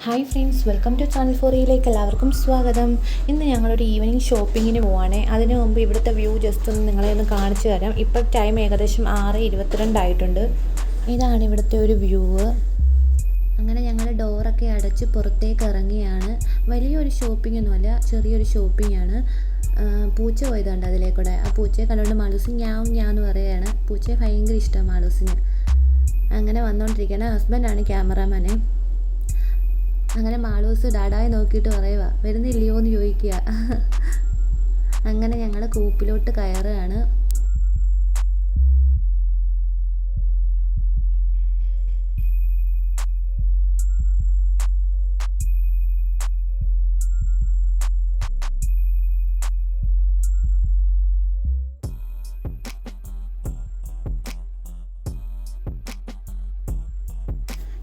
Hi friends, welcome to channel ഫോറിയിലേക്ക് എല്ലാവർക്കും സ്വാഗതം. ഇന്ന് ഞങ്ങളൊരു ഈവനിങ് ഷോപ്പിങ്ങിന് പോവാണേ. അതിനു മുമ്പ് ഇവിടുത്തെ വ്യൂ ജസ്റ്റ് ഒന്ന് നിങ്ങളെ ഒന്ന് കാണിച്ചു തരാം. ഇപ്പോൾ ടൈം ഏകദേശം 6:22 ആയിട്ടുണ്ട്. ഇതാണ് ഇവിടുത്തെ ഒരു വ്യൂ. അങ്ങനെ ഞങ്ങൾ ഡോറൊക്കെ അടച്ച് പുറത്തേക്ക് ഇറങ്ങിയാണ്. വലിയൊരു ഷോപ്പിംഗ് ഒന്നുമല്ല, ചെറിയൊരു ഷോപ്പിംഗ് ആണ്. പൂച്ച പോയതുണ്ട് അതിലേക്കൂടെ. ആ പൂച്ചയെ കണ്ടുകൊണ്ട് മാളൂസ് ഞാന്ന് പറയുകയാണ്. പൂച്ചയെ ഭയങ്കര ഇഷ്ടമാണ് മാളൂസിന്. അങ്ങനെ വന്നുകൊണ്ടിരിക്കുകയാണ്. ഹസ്ബൻഡാണ് ക്യാമറാമാനെ. അങ്ങനെ മാളൂസ് ഡാഡായി നോക്കിയിട്ട് പറയുക, വരുന്നില്ലയോ എന്ന് ചോദിക്കുക. അങ്ങനെ ഞങ്ങൾ കൂപ്പിലോട്ട് കയറുകയാണ്.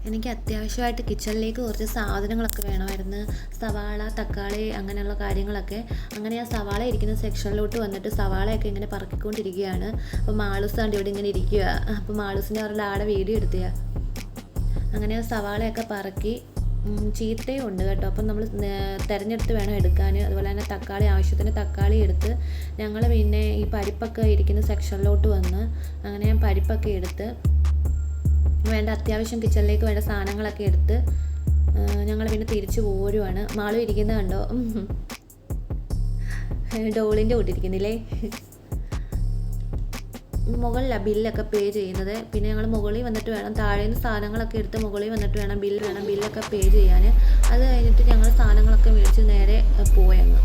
എനിക്ക് അത്യാവശ്യമായിട്ട് കിച്ചണിലേക്ക് കുറച്ച് സാധനങ്ങളൊക്കെ വേണമായിരുന്നു. സവാള, തക്കാളി, അങ്ങനെയുള്ള കാര്യങ്ങളൊക്കെ. അങ്ങനെ ഞാൻ സവാള ഇരിക്കുന്ന സെക്ഷനിലോട്ട് വന്നിട്ട് സവാളയൊക്കെ ഇങ്ങനെ പറക്കിക്കൊണ്ടിരിക്കുകയാണ്. അപ്പോൾ മാളൂസ് കണ്ട് ഇവിടെ ഇങ്ങനെ ഇരിക്കുക. അപ്പോൾ മാളൂസിൻ്റെ അവരുടെ ആടെ വീഡിയോ എടുത്തിയാ. അങ്ങനെ സവാളയൊക്കെ പറക്കി. ചീത്തയും ഉണ്ട് കേട്ടോ. അപ്പം നമ്മൾ തിരഞ്ഞെടുത്ത് വേണം എടുക്കാൻ. അതുപോലെ തന്നെ തക്കാളി, ആവശ്യത്തിന് തക്കാളി എടുത്ത് ഞങ്ങൾ പിന്നെ ഈ പരിപ്പൊക്കെ ഇരിക്കുന്ന സെക്ഷനിലോട്ട് വന്ന് അങ്ങനെ ഞാൻ പരിപ്പൊക്കെ എടുത്ത് വേണ്ട അത്യാവശ്യം കിച്ചണിലേക്ക് വേണ്ട സാധനങ്ങളൊക്കെ എടുത്ത് ഞങ്ങൾ പിന്നെ തിരിച്ചു പോരുവാണ്. മാളു ഇരിക്കുന്നത് കണ്ടോ, ഡോളിൻ്റെ കൂട്ടിരിക്കുന്നില്ലേ. മുകളിലാണ് ബില്ലൊക്കെ പേ ചെയ്യുന്നത്. പിന്നെ ഞങ്ങൾ മുകളിൽ വന്നിട്ട് വേണം, താഴേന്ന് സാധനങ്ങളൊക്കെ എടുത്ത് മുകളിൽ വന്നിട്ട് വേണം ബില്ലൊക്കെ പേ ചെയ്യാൻ. അത് കഴിഞ്ഞിട്ട് ഞങ്ങൾ സാധനങ്ങളൊക്കെ മേടിച്ച് നേരെ പോയങ്ങ്.